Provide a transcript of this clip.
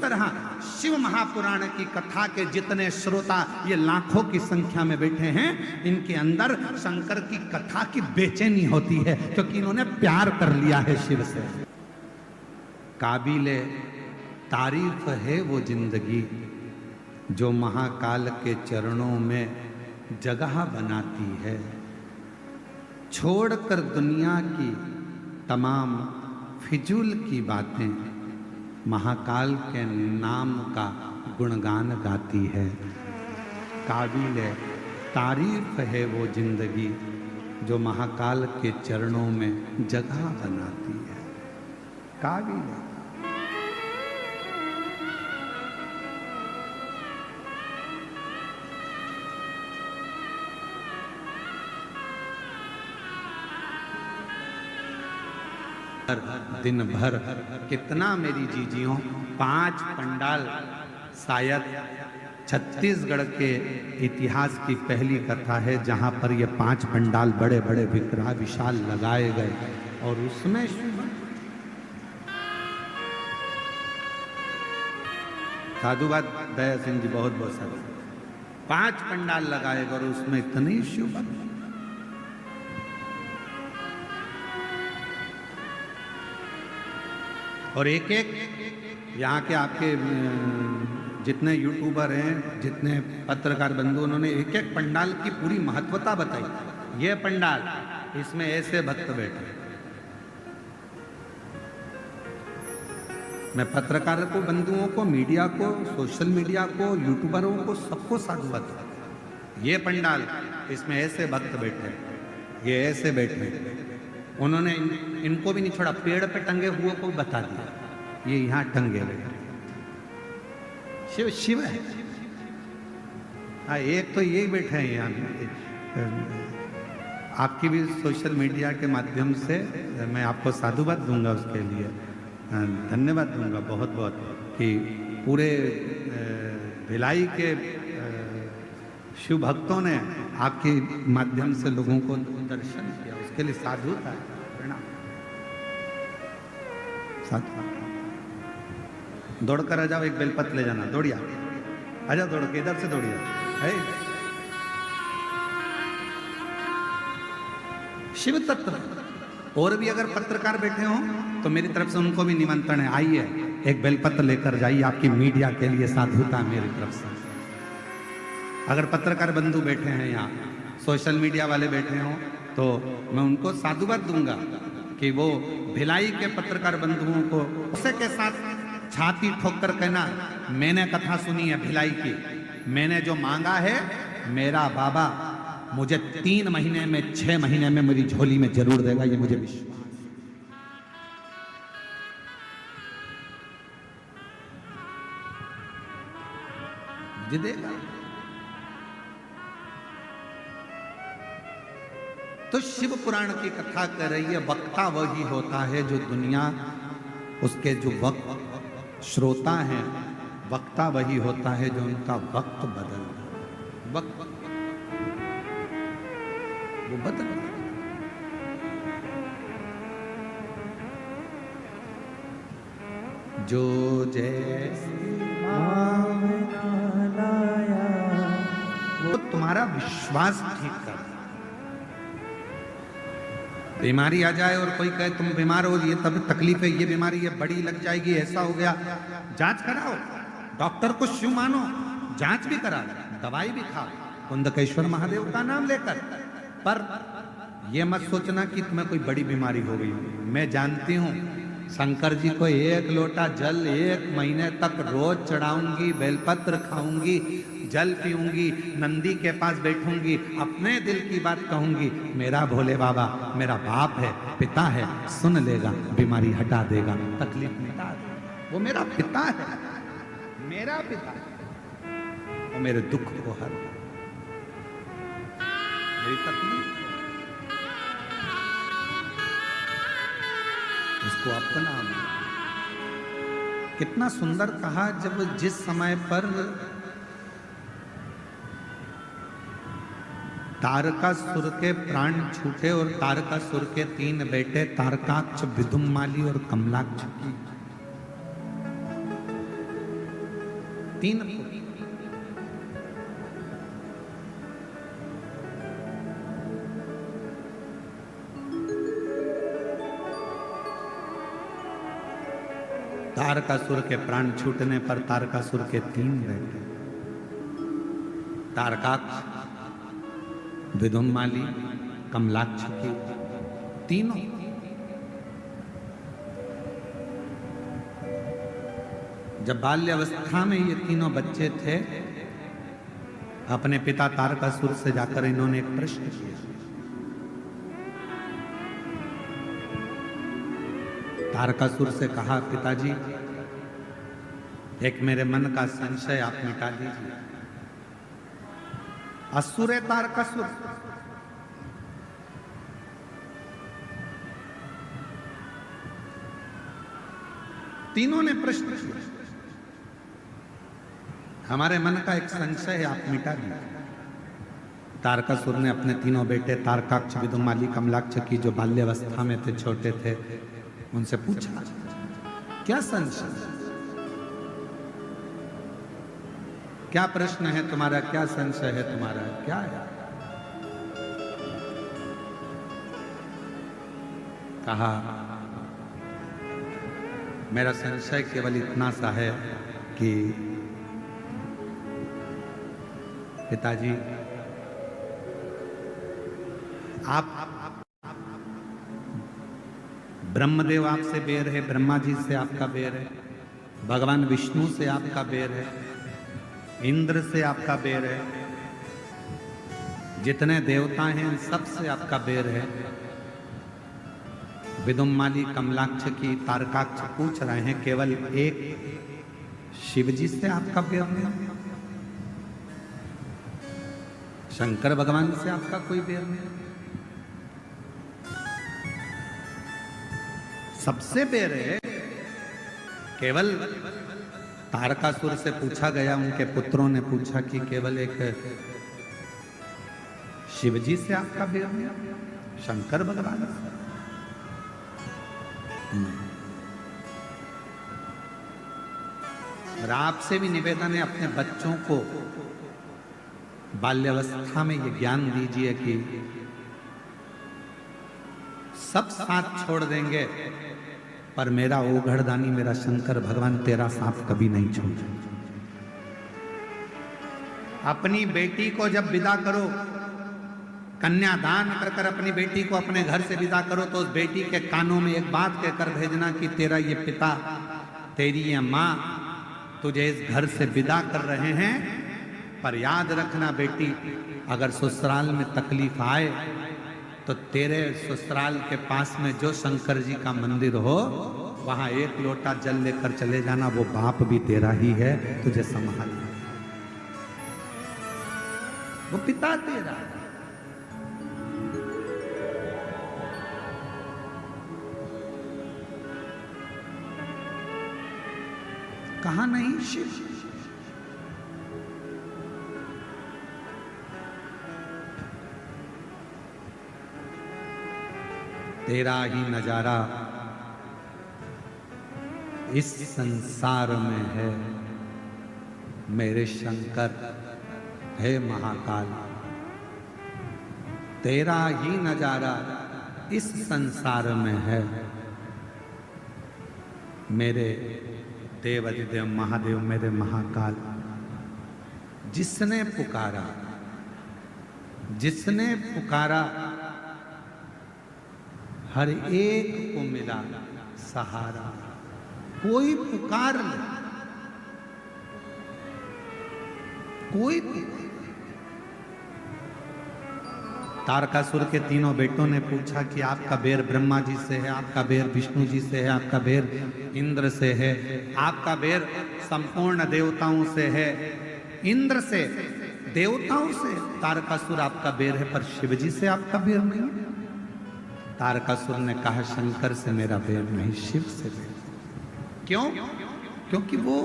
तरह शिव महापुराण की कथा के जितने श्रोता ये लाखों की संख्या में बैठे हैं, इनके अंदर शंकर की कथा की बेचैनी होती है, क्योंकि इन्होंने प्यार कर लिया है शिव से। काबिले तारीफ है वो जिंदगी जो महाकाल के चरणों में जगह बनाती है। छोड़कर दुनिया की तमाम फिजूल की बातें महाकाल के नाम का गुणगान गाती है। काबिले तारीफ है वो जिंदगी जो महाकाल के चरणों में जगह बनाती है। काबिले दिन भर कितना मेरी जीजियों 5 पंडाल, शायद छत्तीसगढ़ के इतिहास की पहली कथा है जहां पर ये 5 पंडाल बड़े बड़े विग्रह विशाल लगाए गए और उसमें साधुवाद दया सिंह जी बहुत बहुत सारे 5 पंडाल लगाए गए और उसमें इतनी शुभ और एक एक यहाँ के आपके जितने यूट्यूबर हैं, जितने पत्रकार बंधु, उन्होंने एक एक पंडाल की पूरी महत्वता बताई। ये पंडाल, इसमें ऐसे भक्त बैठे। मैं पत्रकार को, बंधुओं को, मीडिया को, सोशल मीडिया को, यूट्यूबरों को, सबको साधुवाद। ये पंडाल, इसमें ऐसे भक्त बैठे, ये ऐसे बैठे। उन्होंने इनको भी नहीं छोड़ा, पेड़ पे टंगे हुए को बता दिया, ये यहाँ टंगे हुए। शिव शिव है। हाँ, एक तो ये बैठे हैं यहाँ। आपकी भी सोशल मीडिया के माध्यम से मैं आपको साधुवाद दूंगा, उसके लिए धन्यवाद दूंगा बहुत बहुत, कि पूरे भिलाई के शिव भक्तों ने आपके माध्यम से लोगों को दर्शन किया, उसके लिए साधुता है, प्रणाम। साधु दौड़ कर आ जाओ, एक बेलपत्र ले जाना, दौड़िया आजा, दौड़ के इधर से दौड़िया है। शिव तत्व। और भी अगर पत्रकार बैठे हो तो मेरी तरफ से उनको भी निमंत्रण है, आइए एक बेलपत्र लेकर जाइए, आपकी मीडिया के लिए साधुता मेरी तरफ से। अगर पत्रकार बंधु बैठे हैं यहाँ, सोशल मीडिया वाले बैठे हों, तो मैं उनको साधुवाद दूंगा कि वो भिलाई के पत्रकार बंधुओं को उसे के साथ छाती ठोक कर कहना, मैंने कथा सुनी है भिलाई की, मैंने जो मांगा है मेरा बाबा मुझे 3 महीने में 6 महीने में मेरी झोली में जरूर देगा, ये मुझे विश्वास मुझे देगा। तो शिव पुराण की कथा कर रही है, वक्ता वही होता है जो दुनिया, उसके जो वक्त श्रोता हैं, वक्ता वही होता है जो उनका वक्त बदल, वक्त वो बदल। जो जैसी वो तुम्हारा विश्वास ठीक कर। बीमारी आ जाए और कोई कहे तुम बीमार हो, ये तब तकलीफ है, ये बीमारी ये बड़ी लग जाएगी, ऐसा हो गया, जांच कराओ, डॉक्टर को शिव मानो, जांच भी करा, दवाई भी खाओ कुंदकेश्वर महादेव का नाम लेकर। पर ये मत सोचना कि तुम्हें कोई बड़ी बीमारी हो गई। मैं जानती हूँ शंकर जी को 1 लोटा जल 1 महीने तक रोज चढ़ाऊंगी, बेलपत्र खाऊंगी, जल पीऊंगी, नंदी के पास बैठूंगी, अपने दिल की बात कहूंगी, मेरा भोले बाबा मेरा बाप है, पिता है, सुन लेगा, बीमारी हटा देगा, तकलीफ मिटा देगा। वो मेरा पिता है, मेरा पिता है, वो मेरे दुख को हर, मेरी तकलीफ उसको अपना। कितना सुंदर कहा, जब जिस समय पर तारकासुर के प्राण छूटे और तारकासुर के 3 बेटे तारकाक्ष, विदुम्माली और कमलाक्ष की 3 पुत्र। तारकासुर के प्राण छूटने पर तारकासुर के 3 बेटे, तारकाक्ष, विदुम्माली, कमलाक्ष की तीनों। जब बाल्यावस्था में ये तीनों बच्चे थे, अपने पिता तारकासुर से जाकर इन्होंने एक प्रश्न किया। तारकासुर से कहा, पिताजी एक मेरे मन का संशय आप मिटा दीजिए। असुर है तारकासुर, तीनों ने प्रश्न किया, हमारे मन का एक संशय है, आप मिटा दीजिए। तारकासुर ने अपने तीनों बेटे तारकाक्ष, विदुम्माली, कमलाक्ष की जो बाल्यावस्था में थे, छोटे थे, उनसे पूछा, क्या संशय, क्या प्रश्न है तुम्हारा, क्या संशय है तुम्हारा, क्या है? कहा, मेरा संशय केवल इतना सा है कि पिताजी आप ब्रह्मदेव आपसे बैर है, ब्रह्मा जी से आपका बैर है, भगवान विष्णु से आपका बैर है, इंद्र से आपका बैर है, जितने देवता हैं सबसे आपका बैर है। विदुम्माली, कमलाक्ष की, तारकाक्ष पूछ रहे हैं, केवल एक शिव जी से आपका बैर नहीं, शंकर भगवान से आपका कोई बैर नहीं, सबसे बैर है। केवल तारकासुर से पूछा गया, उनके पुत्रों ने पूछा कि केवल एक शिवजी से आपका बैर नहीं, शंकर भगवान से और आपसे भी निवेदन है, अपने बच्चों को बाल्यावस्था में ये ज्ञान दीजिए कि सब साथ छोड़ देंगे, पर मेरा ओघड़दानी, मेरा शंकर भगवान तेरा साथ कभी नहीं छोड़े। अपनी बेटी को जब विदा करो, कन्यादान कर कर अपनी बेटी को अपने घर से विदा करो, तो उस बेटी के कानों में एक बात कहकर भेजना कि तेरा ये पिता, तेरी ये माँ तुझे इस घर से विदा कर रहे हैं, पर याद रखना बेटी, अगर ससुराल में तकलीफ आए तो तेरे ससुराल के पास में जो शंकर जी का मंदिर हो, वहां एक लोटा जल लेकर चले जाना, वो बाप भी तेरा ही है, तुझे संभालना, वो पिता तेरा। कहा नहीं शिव, तेरा ही नजारा इस संसार में है, मेरे शंकर है महाकाल, तेरा ही नजारा इस संसार में है, मेरे देवाधिदेव महादेव, मेरे महाकाल। जिसने पुकारा, जिसने पुकारा, हर एक को मिला सहारा। कोई पुकार ले, कोई तारकासुर के तीनों बेटों ने पूछा कि आपका बैर ब्रह्मा जी से है, आपका बैर विष्णु जी से है, आपका बैर इंद्र से है, आपका बैर संपूर्ण देवताओं से है, इंद्र से, देवताओं से। तारकासुर आपका बैर है, पर शिव जी से आपका बैर नहीं है। तारकासुर ने कहा, शंकर से मेरा बैर नहीं, शिव से बैर। क्यों? क्योंकि वो